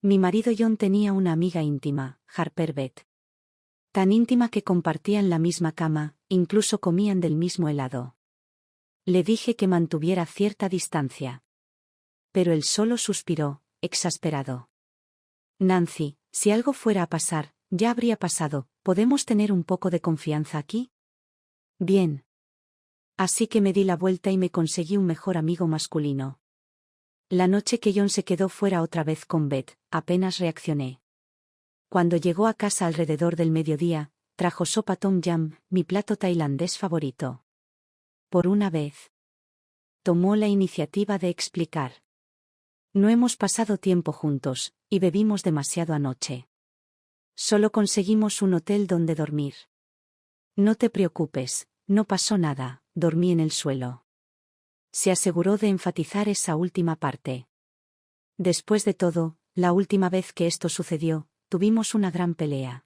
Mi marido John tenía una amiga íntima, Harper Beth. Tan íntima que compartían la misma cama, incluso comían del mismo helado. Le dije que mantuviera cierta distancia. Pero él solo suspiró, exasperado. Nancy, si algo fuera a pasar, ya habría pasado, ¿podemos tener un poco de confianza aquí? Bien. Así que me di la vuelta y me conseguí un mejor amigo masculino. La noche que John se quedó fuera otra vez con Beth, apenas reaccioné. Cuando llegó a casa alrededor del mediodía, trajo sopa tom yum, mi plato tailandés favorito. Por una vez. Tomó la iniciativa de explicar. No hemos pasado tiempo juntos, y bebimos demasiado anoche. Solo conseguimos un hotel donde dormir. No te preocupes, no pasó nada, dormí en el suelo. Se aseguró de enfatizar esa última parte. Después de todo, la última vez que esto sucedió, tuvimos una gran pelea.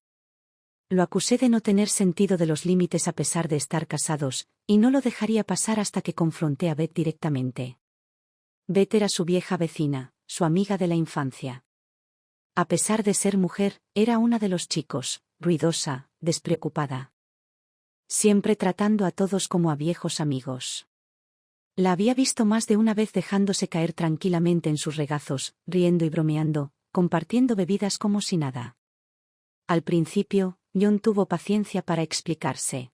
Lo acusé de no tener sentido de los límites a pesar de estar casados, y no lo dejaría pasar hasta que confronté a Beth directamente. Beth era su vieja vecina, su amiga de la infancia. A pesar de ser mujer, era una de los chicos, ruidosa, despreocupada. Siempre tratando a todos como a viejos amigos. La había visto más de una vez dejándose caer tranquilamente en sus regazos, riendo y bromeando, compartiendo bebidas como si nada. Al principio, John tuvo paciencia para explicarse.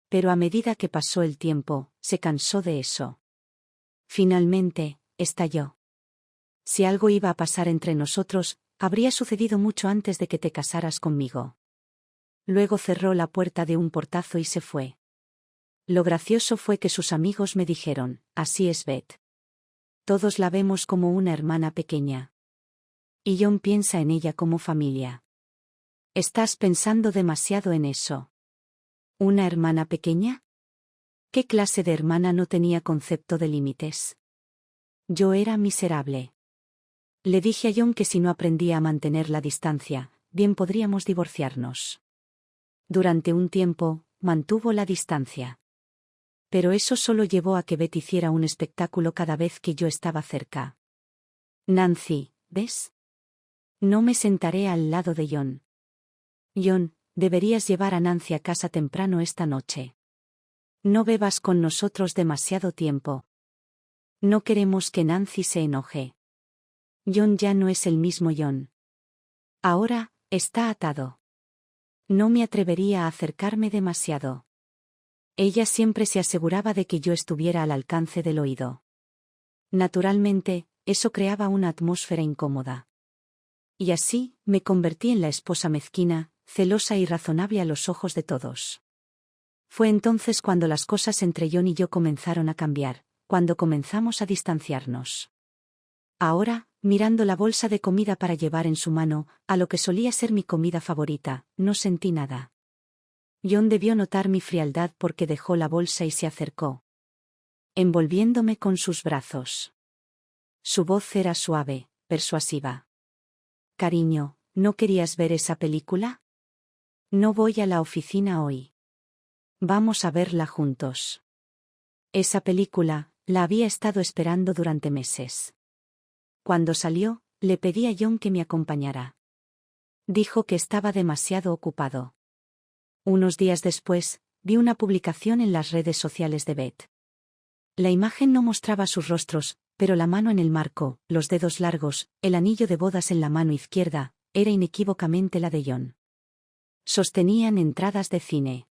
Pero a medida que pasó el tiempo, se cansó de eso. Finalmente, estalló. Si algo iba a pasar entre nosotros, habría sucedido mucho antes de que te casaras conmigo. Luego cerró la puerta de un portazo y se fue. Lo gracioso fue que sus amigos me dijeron, así es Beth. Todos la vemos como una hermana pequeña. Y John piensa en ella como familia. Estás pensando demasiado en eso. ¿Una hermana pequeña? ¿Qué clase de hermana no tenía concepto de límites? Yo era miserable. Le dije a John que si no aprendía a mantener la distancia, bien podríamos divorciarnos. Durante un tiempo, mantuvo la distancia. Pero eso solo llevó a que Beth hiciera un espectáculo cada vez que yo estaba cerca. Nancy, ¿ves? No me sentaré al lado de John. John, deberías llevar a Nancy a casa temprano esta noche. No bebas con nosotros demasiado tiempo. No queremos que Nancy se enoje. John ya no es el mismo John. Ahora, está atado. No me atrevería a acercarme demasiado. Ella siempre se aseguraba de que yo estuviera al alcance del oído. Naturalmente, eso creaba una atmósfera incómoda. Y así, me convertí en la esposa mezquina, celosa y razonable a los ojos de todos. Fue entonces cuando las cosas entre John y yo comenzaron a cambiar, cuando comenzamos a distanciarnos. Ahora, mirando la bolsa de comida para llevar en su mano, a lo que solía ser mi comida favorita, no sentí nada. John debió notar mi frialdad porque dejó la bolsa y se acercó, envolviéndome con sus brazos. Su voz era suave, persuasiva. Cariño, ¿no querías ver esa película? No voy a la oficina hoy. Vamos a verla juntos. Esa película, la había estado esperando durante meses. Cuando salió, le pedí a John que me acompañara. Dijo que estaba demasiado ocupado. Unos días después, vi una publicación en las redes sociales de Beth. La imagen no mostraba sus rostros, pero la mano en el marco, los dedos largos, el anillo de bodas en la mano izquierda, era inequívocamente la de John. Sostenían entradas de cine.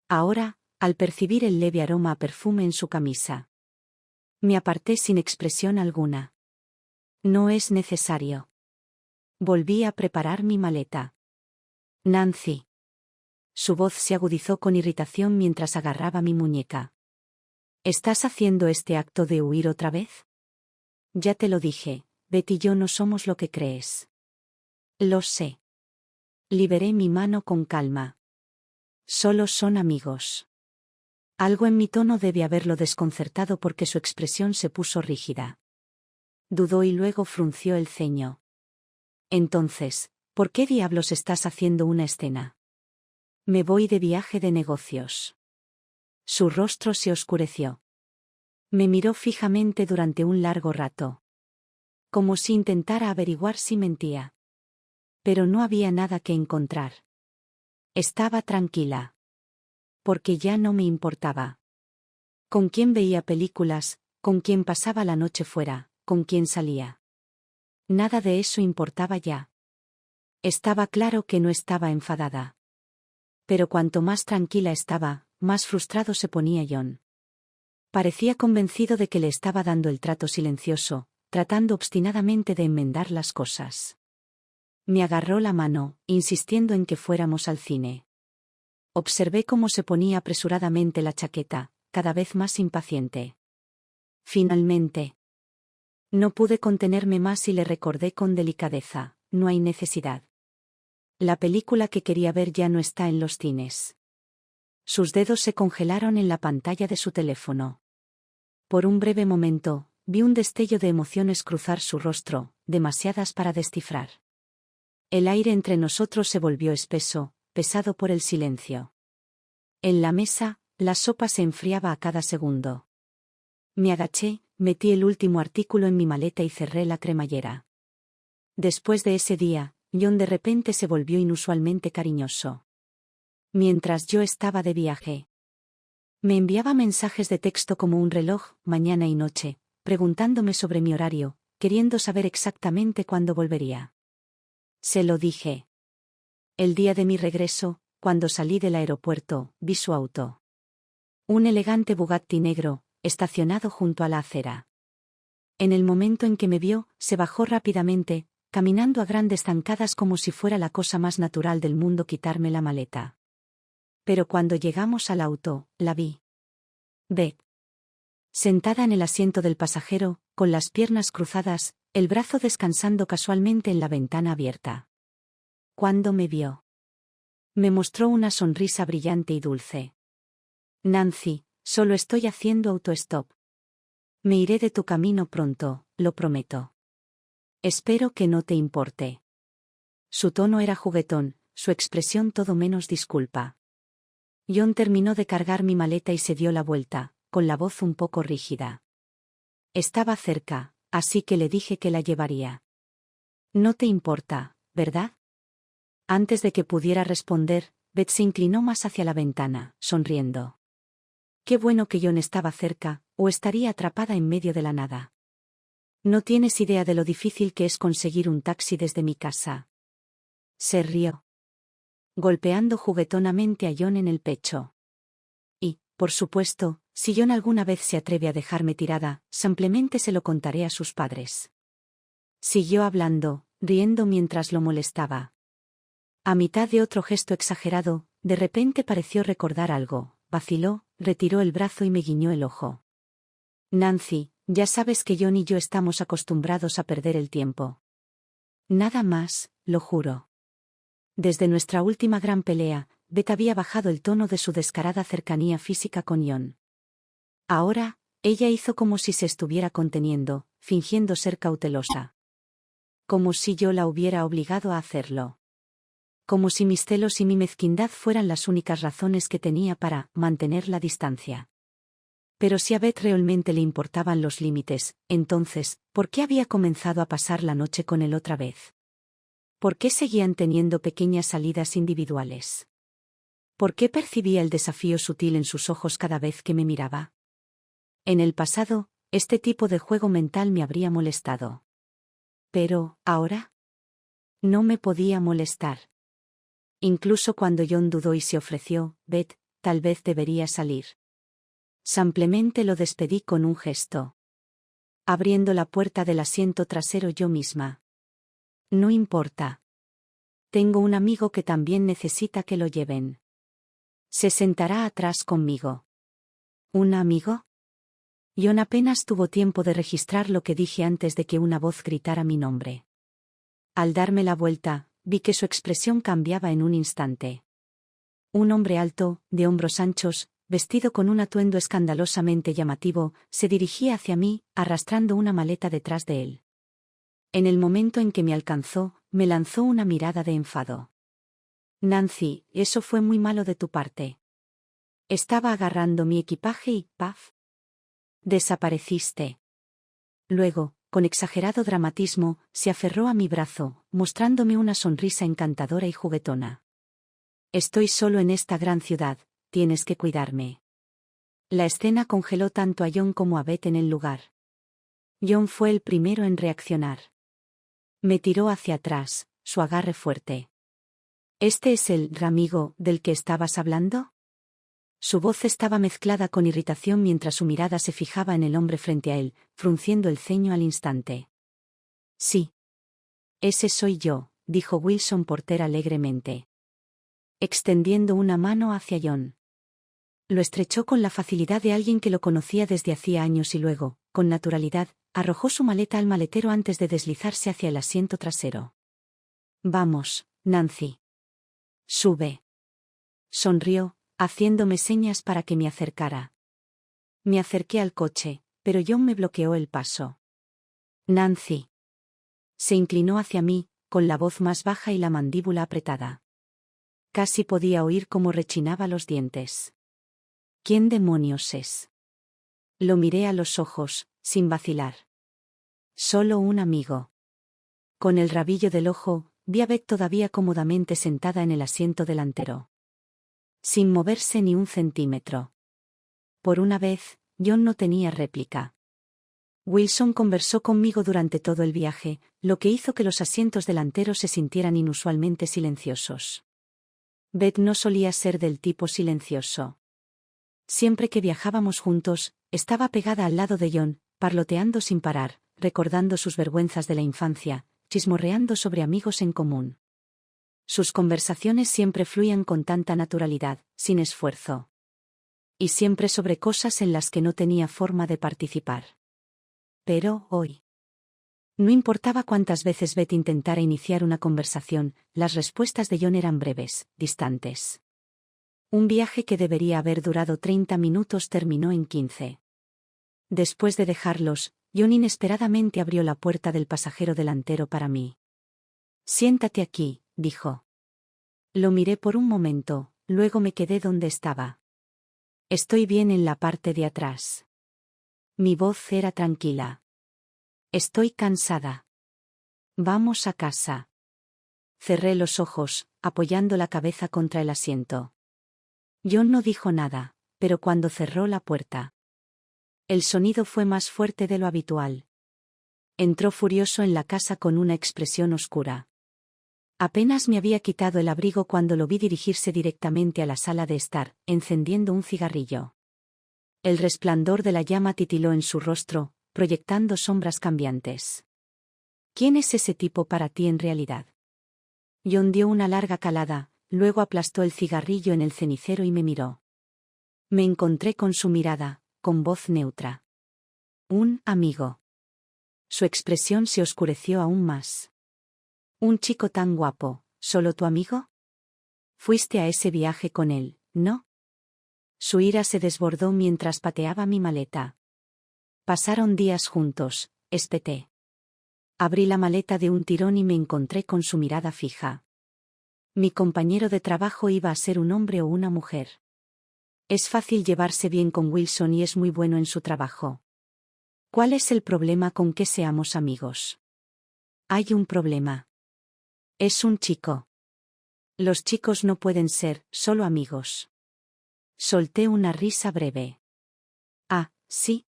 Ahora, al percibir el leve aroma a perfume en su camisa, me aparté sin expresión alguna. No es necesario. Volví a preparar mi maleta. Nancy. Su voz se agudizó con irritación mientras agarraba mi muñeca. ¿Estás haciendo este acto de huir otra vez? Ya te lo dije, Beth y yo no somos lo que crees. Lo sé. Liberé mi mano con calma. Solo son amigos. Algo en mi tono debe haberlo desconcertado porque su expresión se puso rígida. Dudó y luego frunció el ceño. Entonces, ¿por qué diablos estás haciendo una escena? Me voy de viaje de negocios. Su rostro se oscureció. Me miró fijamente durante un largo rato. como si intentara averiguar si mentía. Pero no había nada que encontrar. Estaba tranquila. Porque ya no me importaba. Con quién veía películas, con quién pasaba la noche fuera, con quién salía. Nada de eso importaba ya. Estaba claro que no estaba enfadada. Pero cuanto más tranquila estaba, más frustrado se ponía John. Parecía convencido de que le estaba dando el trato silencioso, tratando obstinadamente de enmendar las cosas. Me agarró la mano, insistiendo en que fuéramos al cine. Observé cómo se ponía apresuradamente la chaqueta, cada vez más impaciente. Finalmente. No pude contenerme más y le recordé con delicadeza, no hay necesidad. La película que quería ver ya no está en los cines. Sus dedos se congelaron en la pantalla de su teléfono. Por un breve momento, vi un destello de emociones cruzar su rostro, demasiadas para descifrar. El aire entre nosotros se volvió espeso, pesado por el silencio. En la mesa, la sopa se enfriaba a cada segundo. Me agaché, metí el último artículo en mi maleta y cerré la cremallera. Después de ese día, John de repente se volvió inusualmente cariñoso. Mientras yo estaba de viaje, me enviaba mensajes de texto como un reloj, mañana y noche, preguntándome sobre mi horario, queriendo saber exactamente cuándo volvería. Se lo dije. El día de mi regreso, cuando salí del aeropuerto, vi su auto. Un elegante Bugatti negro, estacionado junto a la acera. En el momento en que me vio, se bajó rápidamente, caminando a grandes zancadas como si fuera la cosa más natural del mundo quitarme la maleta. Pero cuando llegamos al auto, la vi. Beth. Sentada en el asiento del pasajero, con las piernas cruzadas, el brazo descansando casualmente en la ventana abierta. Cuando me vio, me mostró una sonrisa brillante y dulce. Nancy, solo estoy haciendo autostop. Me iré de tu camino pronto, lo prometo. Espero que no te importe. Su tono era juguetón, su expresión todo menos disculpa. John terminó de cargar mi maleta y se dio la vuelta, con la voz un poco rígida. Estaba cerca, así que le dije que la llevaría. No te importa, ¿verdad? Antes de que pudiera responder, Beth se inclinó más hacia la ventana, sonriendo. Qué bueno que John estaba cerca, o estaría atrapada en medio de la nada. No tienes idea de lo difícil que es conseguir un taxi desde mi casa. Se rió, golpeando juguetonamente a John en el pecho. Y, por supuesto, si John alguna vez se atreve a dejarme tirada, simplemente se lo contaré a sus padres. Siguió hablando, riendo mientras lo molestaba. A mitad de otro gesto exagerado, de repente pareció recordar algo, vaciló, retiró el brazo y me guiñó el ojo. Nancy, ya sabes que John y yo estamos acostumbrados a perder el tiempo. Nada más, lo juro. Desde nuestra última gran pelea, Beth había bajado el tono de su descarada cercanía física con John. Ahora, ella hizo como si se estuviera conteniendo, fingiendo ser cautelosa. Como si yo la hubiera obligado a hacerlo. Como si mis celos y mi mezquindad fueran las únicas razones que tenía para mantener la distancia. Pero si a Beth realmente le importaban los límites, entonces, ¿por qué había comenzado a pasar la noche con él otra vez? ¿Por qué seguían teniendo pequeñas salidas individuales? ¿Por qué percibía el desafío sutil en sus ojos cada vez que me miraba? En el pasado, este tipo de juego mental me habría molestado. Pero, ¿ahora? No me podía molestar. Incluso cuando John dudó y se ofreció, Beth, tal vez debería salir. Simplemente lo despedí con un gesto. Abriendo la puerta del asiento trasero yo misma. No importa. Tengo un amigo que también necesita que lo lleven. Se sentará atrás conmigo. ¿Un amigo? John apenas tuvo tiempo de registrar lo que dije antes de que una voz gritara mi nombre. Al darme la vuelta, vi que su expresión cambiaba en un instante. Un hombre alto, de hombros anchos, vestido con un atuendo escandalosamente llamativo, se dirigía hacia mí, arrastrando una maleta detrás de él. En el momento en que me alcanzó, me lanzó una mirada de enfado. Nancy, eso fue muy malo de tu parte. Estaba agarrando mi equipaje y, ¡paf! Desapareciste. Luego, con exagerado dramatismo, se aferró a mi brazo, mostrándome una sonrisa encantadora y juguetona. Estoy solo en esta gran ciudad, tienes que cuidarme. La escena congeló tanto a John como a Beth en el lugar. John fue el primero en reaccionar. Me tiró hacia atrás, su agarre fuerte. ¿Este es el amigo del que estabas hablando? Su voz estaba mezclada con irritación mientras su mirada se fijaba en el hombre frente a él, frunciendo el ceño al instante. Sí. Ese soy yo, dijo Wilson Porter alegremente, extendiendo una mano hacia John. Lo estrechó con la facilidad de alguien que lo conocía desde hacía años y luego, con naturalidad, arrojó su maleta al maletero antes de deslizarse hacia el asiento trasero. Vamos, Nancy. Sube. Sonrió, haciéndome señas para que me acercara. Me acerqué al coche, pero John me bloqueó el paso. Nancy. Se inclinó hacia mí, con la voz más baja y la mandíbula apretada. Casi podía oír cómo rechinaba los dientes. ¿Quién demonios es? Lo miré a los ojos, sin vacilar. Solo un amigo. Con el rabillo del ojo, vi a Beth todavía cómodamente sentada en el asiento delantero, sin moverse ni un centímetro. Por una vez, John no tenía réplica. Wilson conversó conmigo durante todo el viaje, lo que hizo que los asientos delanteros se sintieran inusualmente silenciosos. Beth no solía ser del tipo silencioso. Siempre que viajábamos juntos, estaba pegada al lado de John, parloteando sin parar, recordando sus vergüenzas de la infancia, chismorreando sobre amigos en común. Sus conversaciones siempre fluían con tanta naturalidad, sin esfuerzo. Y siempre sobre cosas en las que no tenía forma de participar. Pero, hoy. No importaba cuántas veces Beth intentara iniciar una conversación, las respuestas de John eran breves, distantes. Un viaje que debería haber durado 30 minutos terminó en 15. Después de dejarlos, John inesperadamente abrió la puerta del pasajero delantero para mí. Siéntate aquí, dijo. Lo miré por un momento, luego me quedé donde estaba. Estoy bien en la parte de atrás. Mi voz era tranquila. Estoy cansada. Vamos a casa. Cerré los ojos, apoyando la cabeza contra el asiento. John no dijo nada, pero cuando cerró la puerta, el sonido fue más fuerte de lo habitual. Entró furioso en la casa con una expresión oscura. Apenas me había quitado el abrigo cuando lo vi dirigirse directamente a la sala de estar, encendiendo un cigarrillo. El resplandor de la llama titiló en su rostro, proyectando sombras cambiantes. ¿Quién es ese tipo para ti en realidad? John dio una larga calada, luego aplastó el cigarrillo en el cenicero y me miró. Me encontré con su mirada, con voz neutra. Un amigo. Su expresión se oscureció aún más. Un chico tan guapo, ¿solo tu amigo? Fuiste a ese viaje con él, ¿no? Su ira se desbordó mientras pateaba mi maleta. Pasaron días juntos, espeté. Abrí la maleta de un tirón y me encontré con su mirada fija. Mi compañero de trabajo iba a ser un hombre o una mujer. Es fácil llevarse bien con Wilson y es muy bueno en su trabajo. ¿Cuál es el problema con que seamos amigos? Hay un problema. Es un chico. Los chicos no pueden ser solo amigos. Solté una risa breve. Ah, sí.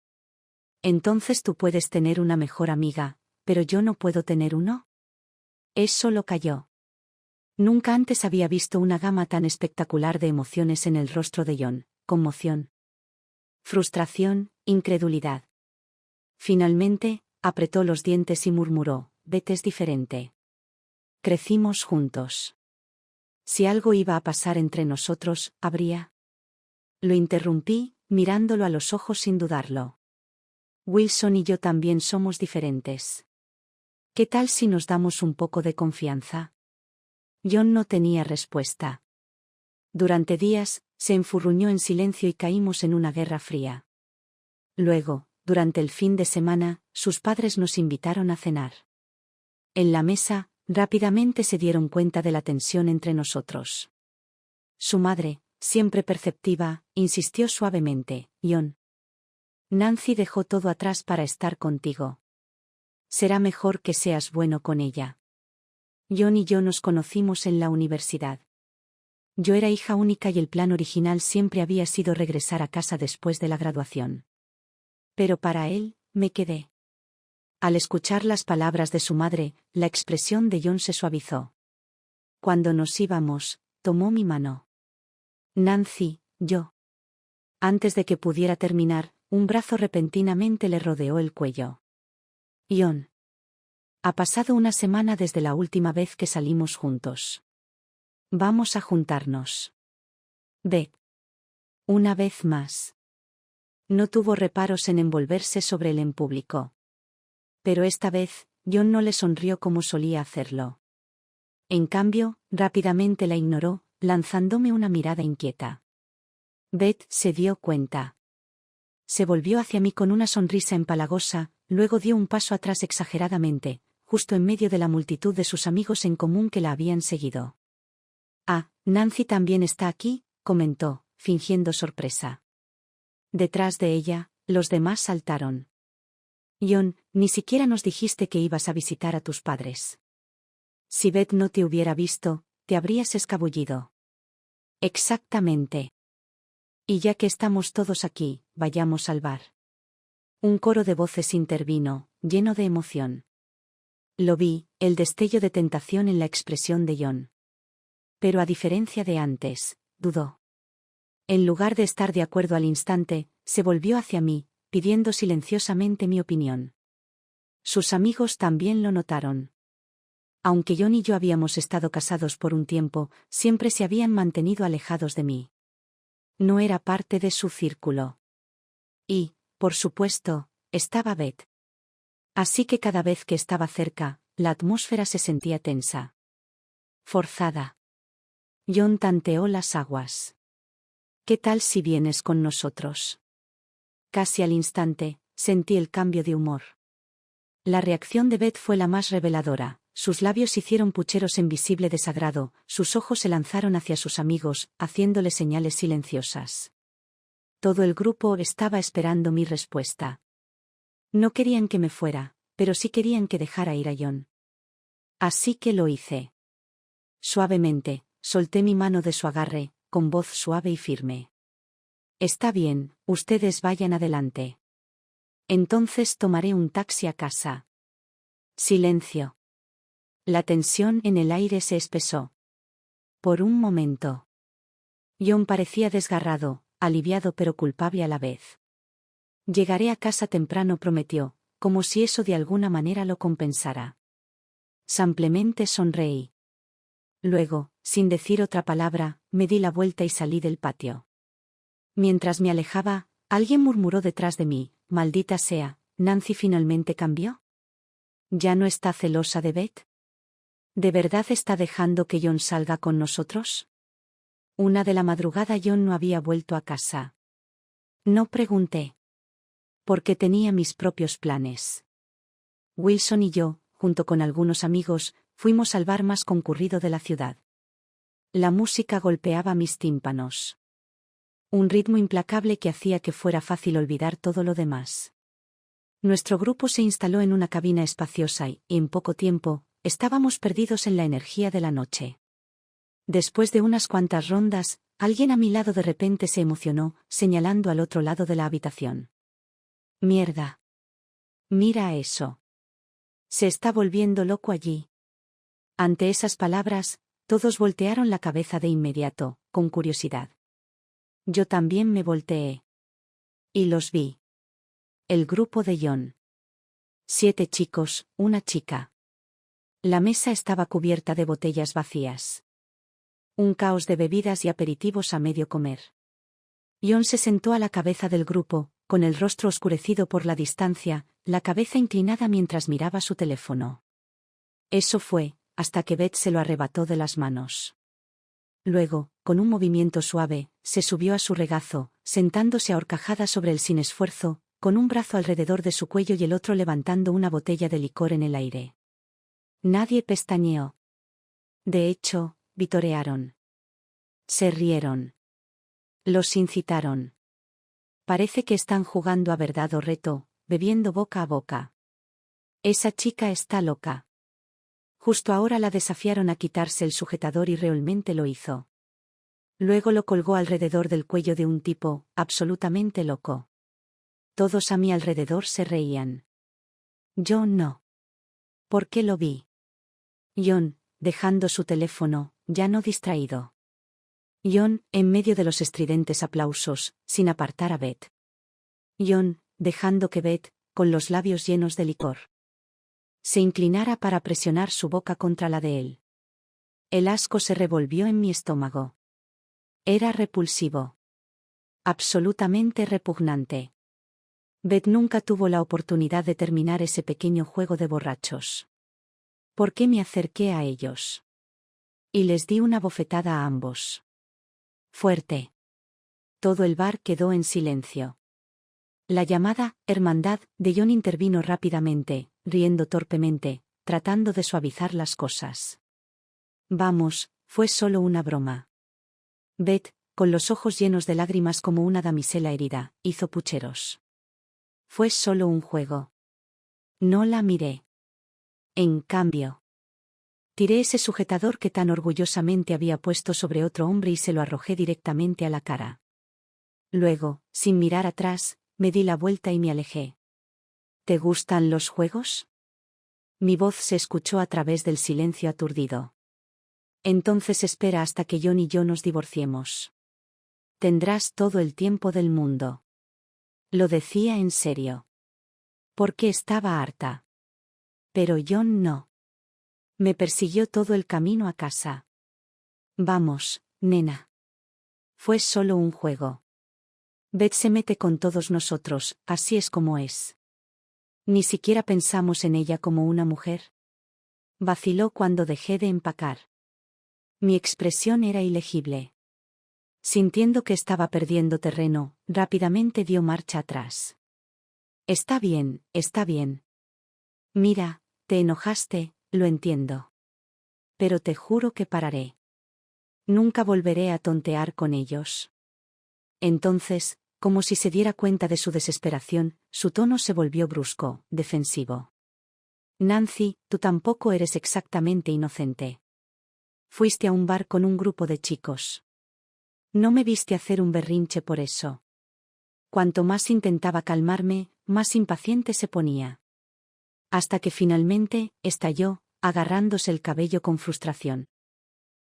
Entonces tú puedes tener una mejor amiga, pero yo no puedo tener uno. Eso lo calló. Nunca antes había visto una gama tan espectacular de emociones en el rostro de John: conmoción, frustración, incredulidad. Finalmente, apretó los dientes y murmuró: Beth es diferente. Crecimos juntos. Si algo iba a pasar entre nosotros, habría. Lo interrumpí, mirándolo a los ojos sin dudarlo. Wilson y yo también somos diferentes. ¿Qué tal si nos damos un poco de confianza? John no tenía respuesta. Durante días, se enfurruñó en silencio y caímos en una guerra fría. Luego, durante el fin de semana, sus padres nos invitaron a cenar. En la mesa, rápidamente se dieron cuenta de la tensión entre nosotros. Su madre, siempre perceptiva, insistió suavemente: John. Nancy dejó todo atrás para estar contigo. Será mejor que seas bueno con ella. John y yo nos conocimos en la universidad. Yo era hija única y el plan original siempre había sido regresar a casa después de la graduación. Pero para él, me quedé. Al escuchar las palabras de su madre, la expresión de John se suavizó. Cuando nos íbamos, tomó mi mano. Nancy, yo. Antes de que pudiera terminar, un brazo repentinamente le rodeó el cuello. John. Ha pasado una semana desde la última vez que salimos juntos. Vamos a juntarnos. Beth. Una vez más. No tuvo reparos en envolverse sobre él en público. Pero esta vez, John no le sonrió como solía hacerlo. En cambio, rápidamente la ignoró, lanzándome una mirada inquieta. Beth se dio cuenta. Se volvió hacia mí con una sonrisa empalagosa, luego dio un paso atrás exageradamente, justo en medio de la multitud de sus amigos en común que la habían seguido. Ah, Nancy también está aquí, comentó, fingiendo sorpresa. Detrás de ella, los demás saltaron. John, ni siquiera nos dijiste que ibas a visitar a tus padres. Si Beth no te hubiera visto, te habrías escabullido. Exactamente. Y ya que estamos todos aquí, vayamos al bar. Un coro de voces intervino, lleno de emoción. Lo vi, el destello de tentación en la expresión de John. Pero a diferencia de antes, dudó. En lugar de estar de acuerdo al instante, se volvió hacia mí, pidiendo silenciosamente mi opinión. Sus amigos también lo notaron. Aunque John y yo habíamos estado casados por un tiempo, siempre se habían mantenido alejados de mí. No era parte de su círculo. Y, por supuesto, estaba Beth. Así que cada vez que estaba cerca, la atmósfera se sentía tensa. Forzada. John tanteó las aguas. ¿Qué tal si vienes con nosotros? Casi al instante, sentí el cambio de humor. La reacción de Beth fue la más reveladora, sus labios hicieron pucheros en visible desagrado, sus ojos se lanzaron hacia sus amigos, haciéndole señales silenciosas. Todo el grupo estaba esperando mi respuesta. No querían que me fuera, pero sí querían que dejara ir a John. Así que lo hice. Suavemente, solté mi mano de su agarre, con voz suave y firme. Está bien, ustedes vayan adelante. Entonces tomaré un taxi a casa. Silencio. La tensión en el aire se espesó. Por un momento. John parecía desgarrado, aliviado pero culpable a la vez. Llegaré a casa temprano, prometió, como si eso de alguna manera lo compensara. Simplemente sonreí. Luego, sin decir otra palabra, me di la vuelta y salí del patio. Mientras me alejaba, alguien murmuró detrás de mí, maldita sea, ¿Nancy finalmente cambió? ¿Ya no está celosa de Beth? ¿De verdad está dejando que John salga con nosotros? 1 de la madrugada John no había vuelto a casa. No pregunté. Porque tenía mis propios planes. Wilson y yo, junto con algunos amigos, fuimos al bar más concurrido de la ciudad. La música golpeaba mis tímpanos. Un ritmo implacable que hacía que fuera fácil olvidar todo lo demás. Nuestro grupo se instaló en una cabina espaciosa y, en poco tiempo, estábamos perdidos en la energía de la noche. Después de unas cuantas rondas, alguien a mi lado de repente se emocionó, señalando al otro lado de la habitación. Mierda. Mira eso. Se está volviendo loco allí. Ante esas palabras, todos voltearon la cabeza de inmediato, con curiosidad. Yo también me volteé. Y los vi. El grupo de John. 7 chicos, una chica. La mesa estaba cubierta de botellas vacías. Un caos de bebidas y aperitivos a medio comer. John se sentó a la cabeza del grupo, con el rostro oscurecido por la distancia, la cabeza inclinada mientras miraba su teléfono. Eso fue, hasta que Beth se lo arrebató de las manos. Luego, con un movimiento suave, se subió a su regazo, sentándose a horcajadas sobre él sin esfuerzo, con un brazo alrededor de su cuello y el otro levantando una botella de licor en el aire. Nadie pestañeó. De hecho, vitorearon. Se rieron. Los incitaron. Parece que están jugando a verdad o reto, bebiendo boca a boca. Esa chica está loca. Justo ahora la desafiaron a quitarse el sujetador y realmente lo hizo. Luego lo colgó alrededor del cuello de un tipo, absolutamente loco. Todos a mi alrededor se reían. Yo no. ¿Por qué lo vi? John, dejando su teléfono, ya no distraído. John, en medio de los estridentes aplausos, sin apartar a Beth. John, dejando que Beth, con los labios llenos de licor, se inclinara para presionar su boca contra la de él. El asco se revolvió en mi estómago. Era repulsivo. Absolutamente repugnante. Beth nunca tuvo la oportunidad de terminar ese pequeño juego de borrachos. ¿Por qué me acerqué a ellos? Y les di una bofetada a ambos. Fuerte. Todo el bar quedó en silencio. La llamada hermandad de John intervino rápidamente, riendo torpemente, tratando de suavizar las cosas. Vamos, fue solo una broma. Beth, con los ojos llenos de lágrimas como una damisela herida, hizo pucheros. Fue solo un juego. No la miré. En cambio, tiré ese sujetador que tan orgullosamente había puesto sobre otro hombre y se lo arrojé directamente a la cara. Luego, sin mirar atrás, me di la vuelta y me alejé. ¿Te gustan los juegos? Mi voz se escuchó a través del silencio aturdido. Entonces espera hasta que John y yo nos divorciemos. Tendrás todo el tiempo del mundo. Lo decía en serio. Porque estaba harta. Pero John no. Me persiguió todo el camino a casa. Vamos, nena. Fue solo un juego. Beth se mete con todos nosotros, así es como es. Ni siquiera pensamos en ella como una mujer. Vaciló cuando dejé de empacar. Mi expresión era ilegible. Sintiendo que estaba perdiendo terreno, rápidamente dio marcha atrás. Está bien, está bien. Mira, te enojaste, lo entiendo. Pero te juro que pararé. Nunca volveré a tontear con ellos. Entonces, como si se diera cuenta de su desesperación, su tono se volvió brusco, defensivo. Nancy, tú tampoco eres exactamente inocente. Fuiste a un bar con un grupo de chicos. No me viste hacer un berrinche por eso. Cuanto más intentaba calmarme, más impaciente se ponía. Hasta que finalmente, estalló, agarrándose el cabello con frustración.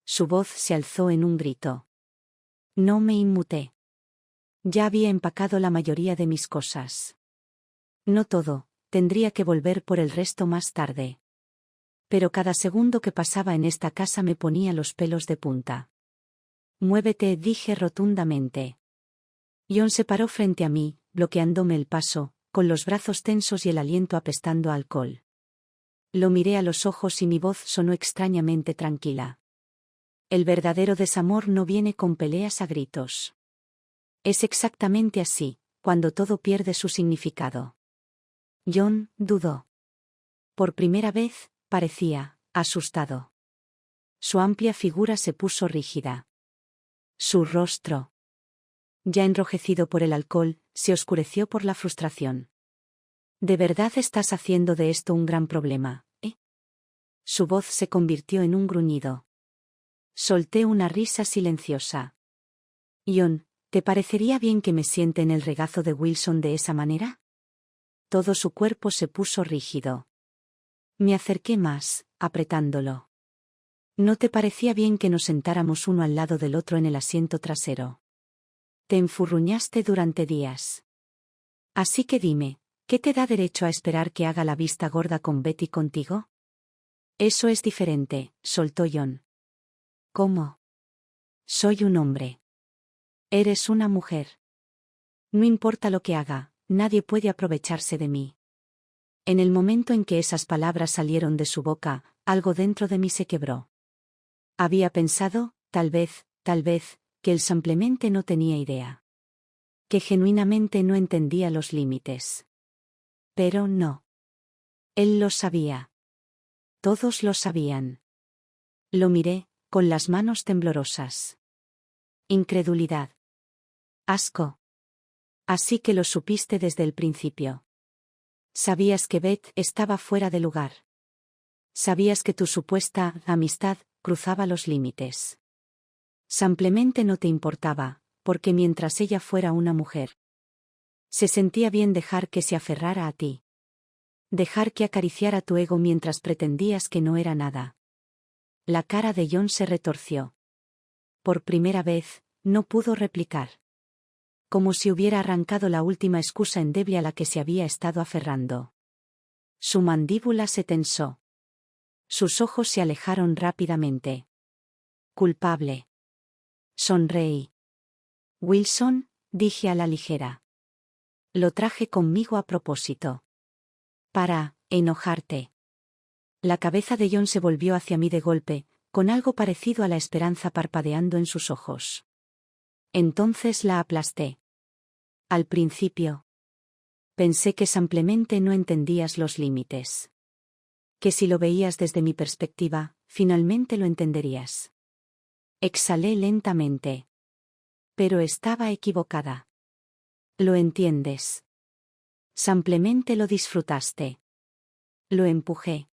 Su voz se alzó en un grito. No me inmuté. Ya había empacado la mayoría de mis cosas. No todo, tendría que volver por el resto más tarde. Pero cada segundo que pasaba en esta casa me ponía los pelos de punta. Muévete, dije rotundamente. John se paró frente a mí, bloqueándome el paso, con los brazos tensos y el aliento apestando a alcohol. Lo miré a los ojos y mi voz sonó extrañamente tranquila. El verdadero desamor no viene con peleas a gritos. Es exactamente así, cuando todo pierde su significado. John dudó. Por primera vez, parecía asustado. Su amplia figura se puso rígida. Su rostro, ya enrojecido por el alcohol, se oscureció por la frustración. ¿De verdad estás haciendo de esto un gran problema, eh? Su voz se convirtió en un gruñido. Solté una risa silenciosa. John, ¿te parecería bien que me siente en el regazo de Wilson de esa manera? Todo su cuerpo se puso rígido. Me acerqué más, apretándolo. ¿No te parecía bien que nos sentáramos uno al lado del otro en el asiento trasero? Te enfurruñaste durante días. Así que dime, ¿qué te da derecho a esperar que haga la vista gorda con Betty contigo? Eso es diferente, soltó John. ¿Cómo? Soy un hombre. Eres una mujer. No importa lo que haga, nadie puede aprovecharse de mí. En el momento en que esas palabras salieron de su boca, algo dentro de mí se quebró. Había pensado, tal vez, que él simplemente no tenía idea. Que genuinamente no entendía los límites. Pero no. Él lo sabía. Todos lo sabían. Lo miré, con las manos temblorosas. Incredulidad. Asco. Así que lo supiste desde el principio. Sabías que Beth estaba fuera de lugar. Sabías que tu supuesta amistad cruzaba los límites. Simplemente no te importaba, porque mientras ella fuera una mujer, se sentía bien dejar que se aferrara a ti. Dejar que acariciara tu ego mientras pretendías que no era nada. La cara de John se retorció. Por primera vez, no pudo replicar. Como si hubiera arrancado la última excusa endeble a la que se había estado aferrando. Su mandíbula se tensó. Sus ojos se alejaron rápidamente. Culpable. Sonreí. Wilson, dije a la ligera. Lo traje conmigo a propósito. Para enojarte. La cabeza de John se volvió hacia mí de golpe, con algo parecido a la esperanza parpadeando en sus ojos. Entonces la aplasté. Al principio. Pensé que simplemente no entendías los límites. Que si lo veías desde mi perspectiva, finalmente lo entenderías. Exhalé lentamente. Pero estaba equivocada. Lo entiendes. Simplemente lo disfrutaste. Lo empujé.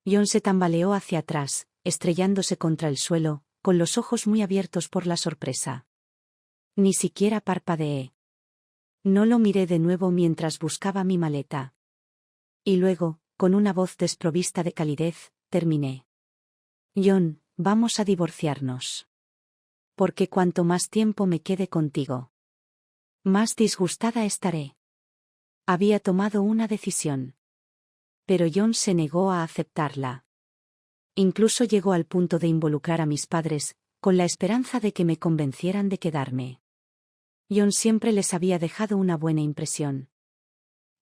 John se tambaleó hacia atrás, estrellándose contra el suelo, con los ojos muy abiertos por la sorpresa. Ni siquiera parpadeé. No lo miré de nuevo mientras buscaba mi maleta. Y luego, con una voz desprovista de calidez, terminé. John, vamos a divorciarnos. Porque cuanto más tiempo me quede contigo, más disgustada estaré. Había tomado una decisión. Pero John se negó a aceptarla. Incluso llegó al punto de involucrar a mis padres, con la esperanza de que me convencieran de quedarme. John siempre les había dejado una buena impresión.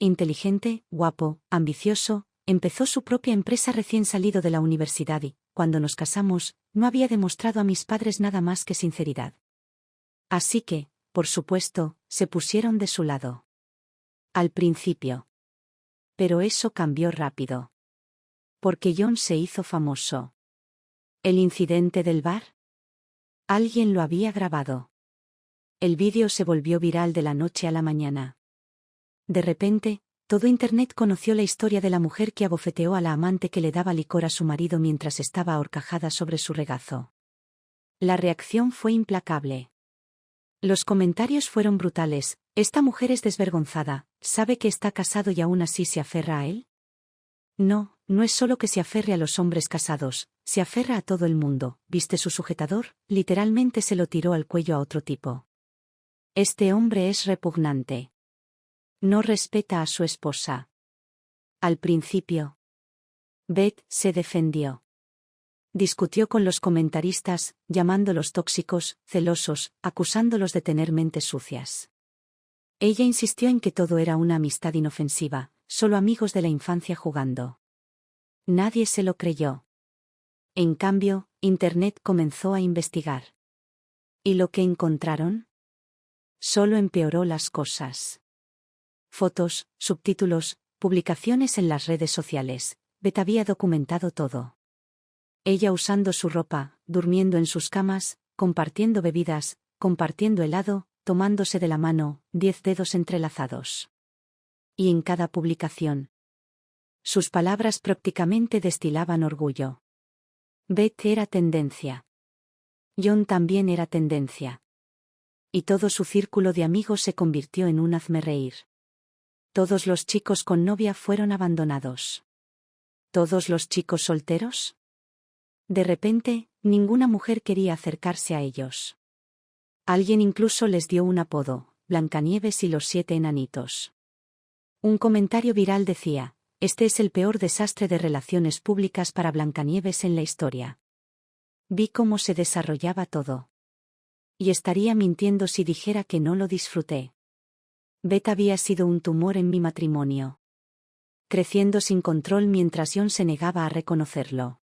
Inteligente, guapo, ambicioso, empezó su propia empresa recién salido de la universidad y, cuando nos casamos, no había demostrado a mis padres nada más que sinceridad. Así que, por supuesto, se pusieron de su lado. Al principio. Pero eso cambió rápido. Porque John se hizo famoso. ¿El incidente del bar? Alguien lo había grabado. El vídeo se volvió viral de la noche a la mañana. De repente, todo Internet conoció la historia de la mujer que abofeteó a la amante que le daba licor a su marido mientras estaba ahorcajada sobre su regazo. La reacción fue implacable. Los comentarios fueron brutales. Esta mujer es desvergonzada, ¿sabe que está casado y aún así se aferra a él? No, no es solo que se aferre a los hombres casados, se aferra a todo el mundo. ¿Viste su sujetador? Literalmente se lo tiró al cuello a otro tipo. Este hombre es repugnante. No respeta a su esposa. Al principio. Beth se defendió. Discutió con los comentaristas, llamándolos tóxicos, celosos, acusándolos de tener mentes sucias. Ella insistió en que todo era una amistad inofensiva, solo amigos de la infancia jugando. Nadie se lo creyó. En cambio, Internet comenzó a investigar. ¿Y lo que encontraron? Solo empeoró las cosas. Fotos, subtítulos, publicaciones en las redes sociales. Beth había documentado todo. Ella usando su ropa, durmiendo en sus camas, compartiendo bebidas, compartiendo helado, tomándose de la mano, 10 dedos entrelazados. Y en cada publicación. Sus palabras prácticamente destilaban orgullo. Beth era tendencia. John también era tendencia. Y todo su círculo de amigos se convirtió en un hazmerreír. Todos los chicos con novia fueron abandonados. ¿Todos los chicos solteros? De repente, ninguna mujer quería acercarse a ellos. Alguien incluso les dio un apodo, Blancanieves y los 7 enanitos. Un comentario viral decía, este es el peor desastre de relaciones públicas para Blancanieves en la historia. Vi cómo se desarrollaba todo. Y estaría mintiendo si dijera que no lo disfruté. Beth había sido un tumor en mi matrimonio. Creciendo sin control mientras John se negaba a reconocerlo.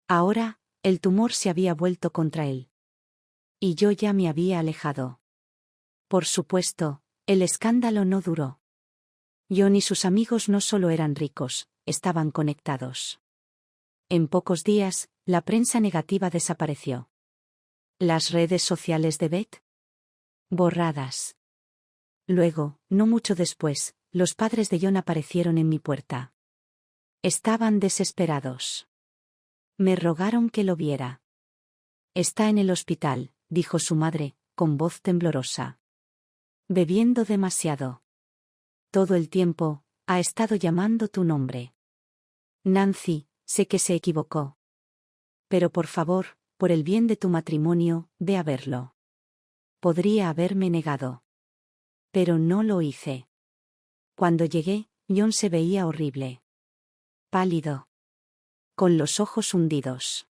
Ahora, el tumor se había vuelto contra él. Y yo ya me había alejado. Por supuesto, el escándalo no duró. John y sus amigos no solo eran ricos, estaban conectados. En pocos días, la prensa negativa desapareció. ¿Las redes sociales de Beth? Borradas. Luego, no mucho después, los padres de John aparecieron en mi puerta. Estaban desesperados. Me rogaron que lo viera. Está en el hospital, dijo su madre, con voz temblorosa. Bebiendo demasiado. Todo el tiempo, ha estado llamando tu nombre. Nancy, sé que se equivocó. Pero por favor, por el bien de tu matrimonio, ve a verlo. Podría haberme negado. Pero no lo hice. Cuando llegué, John se veía horrible. Pálido. Con los ojos hundidos.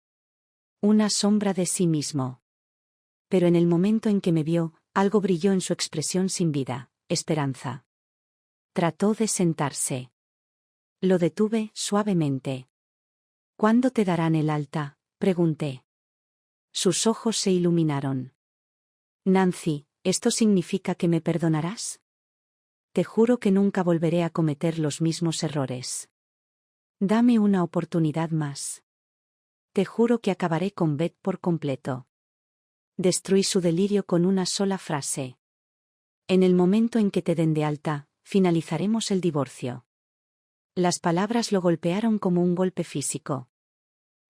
Una sombra de sí mismo. Pero en el momento en que me vio, algo brilló en su expresión sin vida, esperanza. Trató de sentarse. Lo detuve suavemente. ¿Cuándo te darán el alta?, pregunté. Sus ojos se iluminaron. Nancy, ¿esto significa que me perdonarás? Te juro que nunca volveré a cometer los mismos errores. Dame una oportunidad más. Te juro que acabaré con Beth por completo. Destruí su delirio con una sola frase. En el momento en que te den de alta, finalizaremos el divorcio. Las palabras lo golpearon como un golpe físico.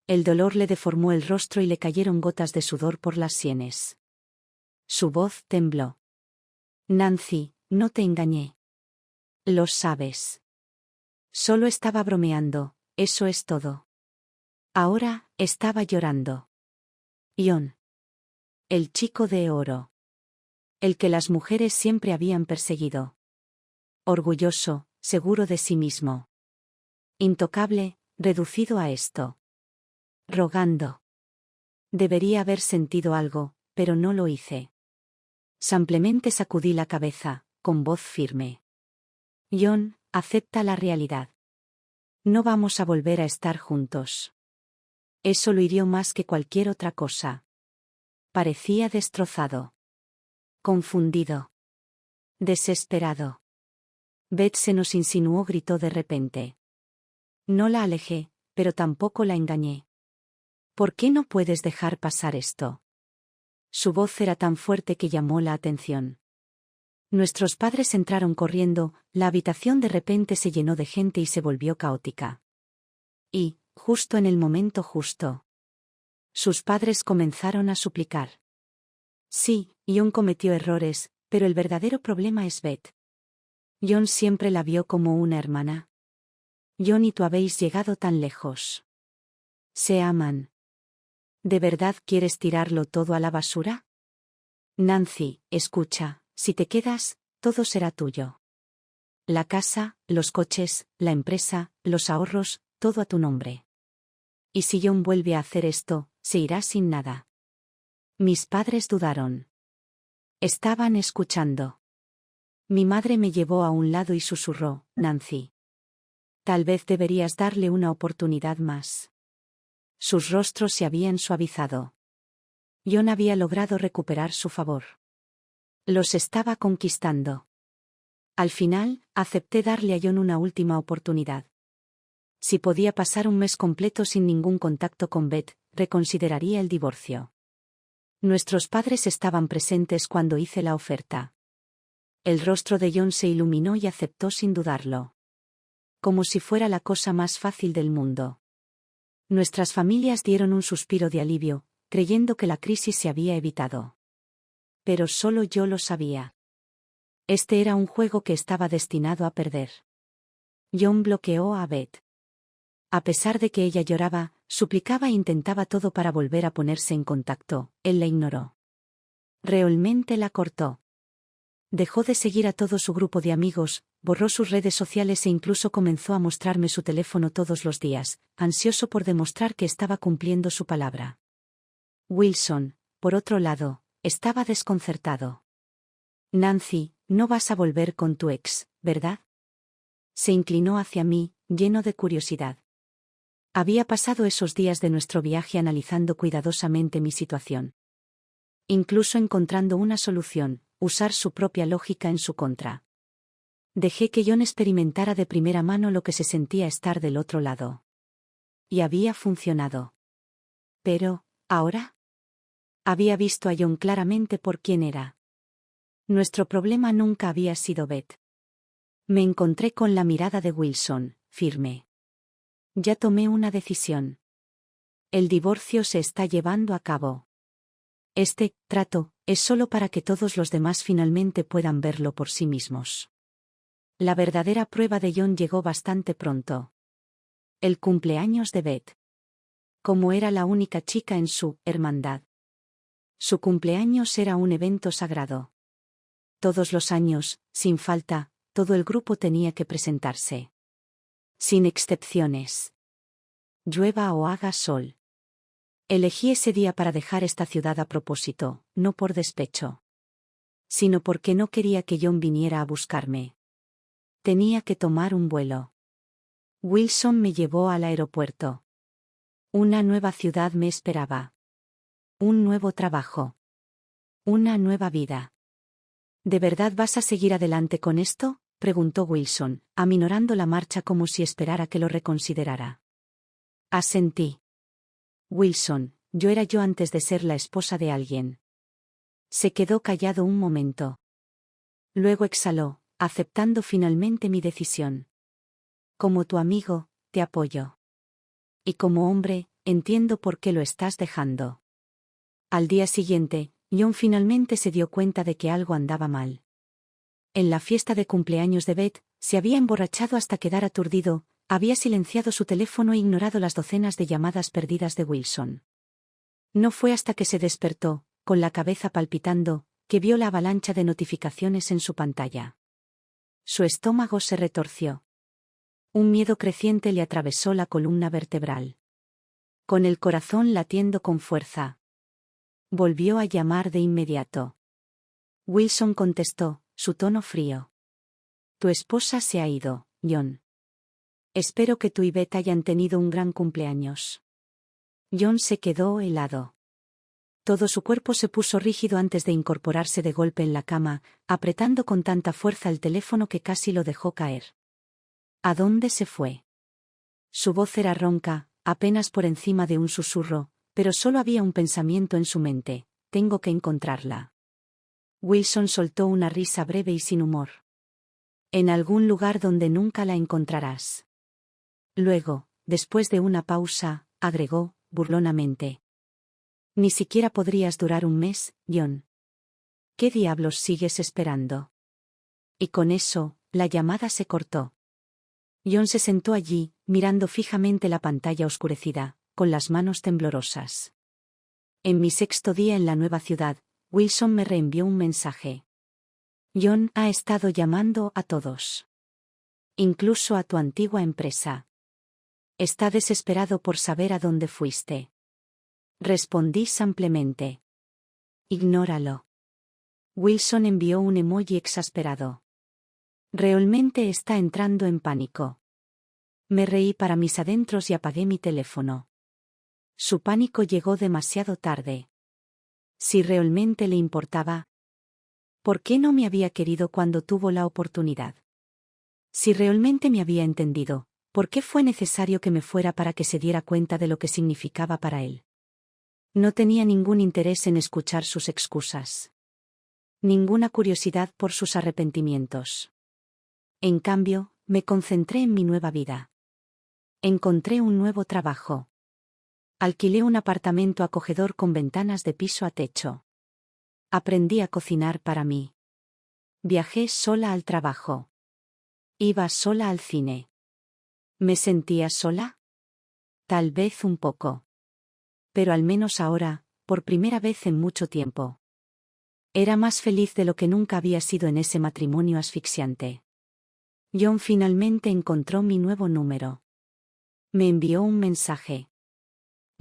El dolor le deformó el rostro y le cayeron gotas de sudor por las sienes. Su voz tembló. Nancy, no te engañé. Lo sabes. Solo estaba bromeando, eso es todo. Ahora, estaba llorando. John. El chico de oro. El que las mujeres siempre habían perseguido. Orgulloso, seguro de sí mismo. Intocable, reducido a esto. Rogando. Debería haber sentido algo, pero no lo hice. Simplemente sacudí la cabeza, con voz firme. John, acepta la realidad. No vamos a volver a estar juntos. Eso lo hirió más que cualquier otra cosa. Parecía destrozado. Confundido. Desesperado. Beth se nos insinuó, gritó de repente. No la alejé, pero tampoco la engañé. ¿Por qué no puedes dejar pasar esto? Su voz era tan fuerte que llamó la atención. Nuestros padres entraron corriendo, la habitación de repente se llenó de gente y se volvió caótica. Y, justo en el momento justo, sus padres comenzaron a suplicar. Sí, John cometió errores, pero el verdadero problema es Beth. John siempre la vio como una hermana. John y tú habéis llegado tan lejos. Se aman. ¿De verdad quieres tirarlo todo a la basura? Nancy, escucha, si te quedas, todo será tuyo. La casa, los coches, la empresa, los ahorros, todo a tu nombre. Y si John vuelve a hacer esto, se irá sin nada. Mis padres dudaron. Estaban escuchando. Mi madre me llevó a un lado y susurró, Nancy. Tal vez deberías darle una oportunidad más. Sus rostros se habían suavizado. John había logrado recuperar su favor. Los estaba conquistando. Al final, acepté darle a John una última oportunidad. Si podía pasar un mes completo sin ningún contacto con Beth, reconsideraría el divorcio. Nuestros padres estaban presentes cuando hice la oferta. El rostro de John se iluminó y aceptó sin dudarlo. Como si fuera la cosa más fácil del mundo. Nuestras familias dieron un suspiro de alivio, creyendo que la crisis se había evitado. Pero solo yo lo sabía. Este era un juego que estaba destinado a perder. John bloqueó a Beth. A pesar de que ella lloraba, suplicaba e intentaba todo para volver a ponerse en contacto, él la ignoró. Realmente la cortó. Dejó de seguir a todo su grupo de amigos, borró sus redes sociales e incluso comenzó a mostrarme su teléfono todos los días, ansioso por demostrar que estaba cumpliendo su palabra. Wilson, por otro lado, estaba desconcertado. Nancy, no vas a volver con tu ex, ¿verdad? Se inclinó hacia mí, lleno de curiosidad. Había pasado esos días de nuestro viaje analizando cuidadosamente mi situación. Incluso encontrando una solución, usar su propia lógica en su contra. Dejé que John experimentara de primera mano lo que se sentía estar del otro lado. Y había funcionado. Pero, ¿ahora? Había visto a John claramente por quién era. Nuestro problema nunca había sido Beth. Me encontré con la mirada de Wilson, firme. Ya tomé una decisión. El divorcio se está llevando a cabo. Este trato es solo para que todos los demás finalmente puedan verlo por sí mismos. La verdadera prueba de John llegó bastante pronto. El cumpleaños de Beth. Como era la única chica en su hermandad, su cumpleaños era un evento sagrado. Todos los años, sin falta, todo el grupo tenía que presentarse. Sin excepciones. Llueva o haga sol. Elegí ese día para dejar esta ciudad a propósito, no por despecho, sino porque no quería que John viniera a buscarme. Tenía que tomar un vuelo. Wilson me llevó al aeropuerto. Una nueva ciudad me esperaba. Un nuevo trabajo. Una nueva vida. ¿De verdad vas a seguir adelante con esto?, preguntó Wilson, aminorando la marcha como si esperara que lo reconsiderara. Asentí. Wilson, yo era yo antes de ser la esposa de alguien. Se quedó callado un momento. Luego exhaló, aceptando finalmente mi decisión. Como tu amigo, te apoyo. Y como hombre, entiendo por qué lo estás dejando. Al día siguiente, John finalmente se dio cuenta de que algo andaba mal. En la fiesta de cumpleaños de Beth, se había emborrachado hasta quedar aturdido, había silenciado su teléfono e ignorado las docenas de llamadas perdidas de Wilson. No fue hasta que se despertó, con la cabeza palpitando, que vio la avalancha de notificaciones en su pantalla. Su estómago se retorció. Un miedo creciente le atravesó la columna vertebral. Con el corazón latiendo con fuerza. Volvió a llamar de inmediato. Wilson contestó, su tono frío. Tu esposa se ha ido, John. Espero que tú y Beth hayan tenido un gran cumpleaños. John se quedó helado. Todo su cuerpo se puso rígido antes de incorporarse de golpe en la cama, apretando con tanta fuerza el teléfono que casi lo dejó caer. ¿A dónde se fue? Su voz era ronca, apenas por encima de un susurro, pero solo había un pensamiento en su mente: tengo que encontrarla. Wilson soltó una risa breve y sin humor. En algún lugar donde nunca la encontrarás. Luego, después de una pausa, agregó, burlonamente. Ni siquiera podrías durar un mes, John. ¿Qué diablos sigues esperando? Y con eso, la llamada se cortó. John se sentó allí, mirando fijamente la pantalla oscurecida, con las manos temblorosas. En mi sexto día en la nueva ciudad, Wilson me reenvió un mensaje. John ha estado llamando a todos. Incluso a tu antigua empresa. Está desesperado por saber a dónde fuiste. Respondí simplemente. Ignóralo. Wilson envió un emoji exasperado. Realmente está entrando en pánico. Me reí para mis adentros y apagué mi teléfono. Su pánico llegó demasiado tarde. Si realmente le importaba, ¿por qué no me había querido cuando tuvo la oportunidad? Si realmente me había entendido, ¿por qué fue necesario que me fuera para que se diera cuenta de lo que significaba para él? No tenía ningún interés en escuchar sus excusas. Ninguna curiosidad por sus arrepentimientos. En cambio, me concentré en mi nueva vida. Encontré un nuevo trabajo. Alquilé un apartamento acogedor con ventanas de piso a techo. Aprendí a cocinar para mí. Viajé sola al trabajo. Iba sola al cine. ¿Me sentía sola? Tal vez un poco. Pero al menos ahora, por primera vez en mucho tiempo. Era más feliz de lo que nunca había sido en ese matrimonio asfixiante. John finalmente encontró mi nuevo número. Me envió un mensaje.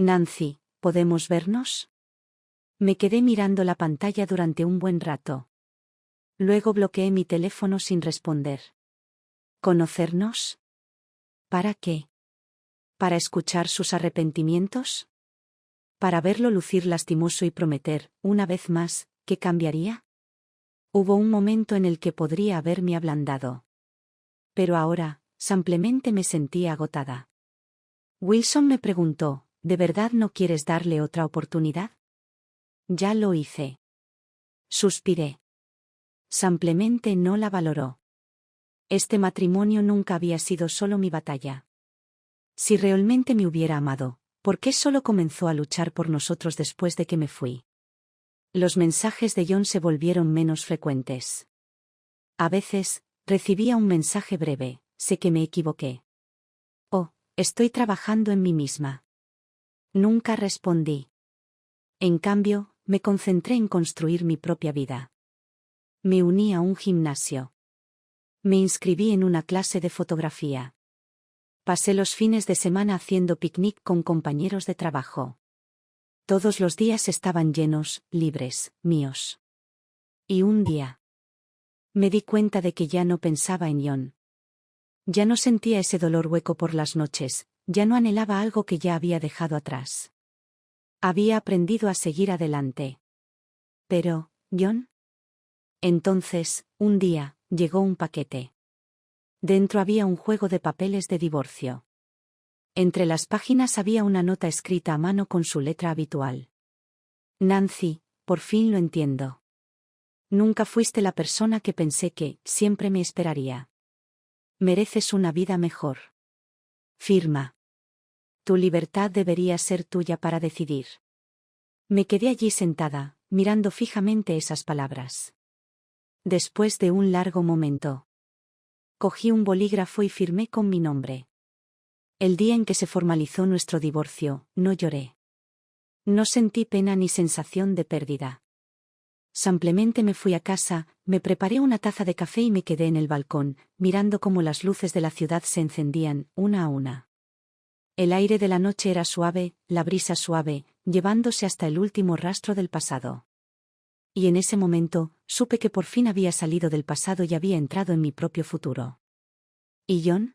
Nancy, ¿podemos vernos? Me quedé mirando la pantalla durante un buen rato. Luego bloqueé mi teléfono sin responder. ¿Conocernos? ¿Para qué? ¿Para escuchar sus arrepentimientos? ¿Para verlo lucir lastimoso y prometer, una vez más, que cambiaría? Hubo un momento en el que podría haberme ablandado. Pero ahora, simplemente me sentía agotada. Wilson me preguntó, ¿de verdad no quieres darle otra oportunidad? Ya lo hice. Suspiré. Simplemente no la valoró. Este matrimonio nunca había sido solo mi batalla. Si realmente me hubiera amado, ¿por qué solo comenzó a luchar por nosotros después de que me fui? Los mensajes de John se volvieron menos frecuentes. A veces, recibía un mensaje breve: sé que me equivoqué. Oh, estoy trabajando en mí misma. Nunca respondí. En cambio, me concentré en construir mi propia vida. Me uní a un gimnasio. Me inscribí en una clase de fotografía. Pasé los fines de semana haciendo picnic con compañeros de trabajo. Todos los días estaban llenos, libres, míos. Y un día me di cuenta de que ya no pensaba en John. Ya no sentía ese dolor hueco por las noches, ya no anhelaba algo que ya había dejado atrás. Había aprendido a seguir adelante. Pero, ¿John? Entonces, un día, llegó un paquete. Dentro había un juego de papeles de divorcio. Entre las páginas había una nota escrita a mano con su letra habitual. Nancy, por fin lo entiendo. Nunca fuiste la persona que pensé que siempre me esperaría. Mereces una vida mejor. Firma. Tu libertad debería ser tuya para decidir. Me quedé allí sentada, mirando fijamente esas palabras. Después de un largo momento, cogí un bolígrafo y firmé con mi nombre. El día en que se formalizó nuestro divorcio, no lloré. No sentí pena ni sensación de pérdida. Simplemente me fui a casa, me preparé una taza de café y me quedé en el balcón, mirando cómo las luces de la ciudad se encendían, una a una. El aire de la noche era suave, la brisa suave, llevándose hasta el último rastro del pasado. Y en ese momento, supe que por fin había salido del pasado y había entrado en mi propio futuro. ¿Y John?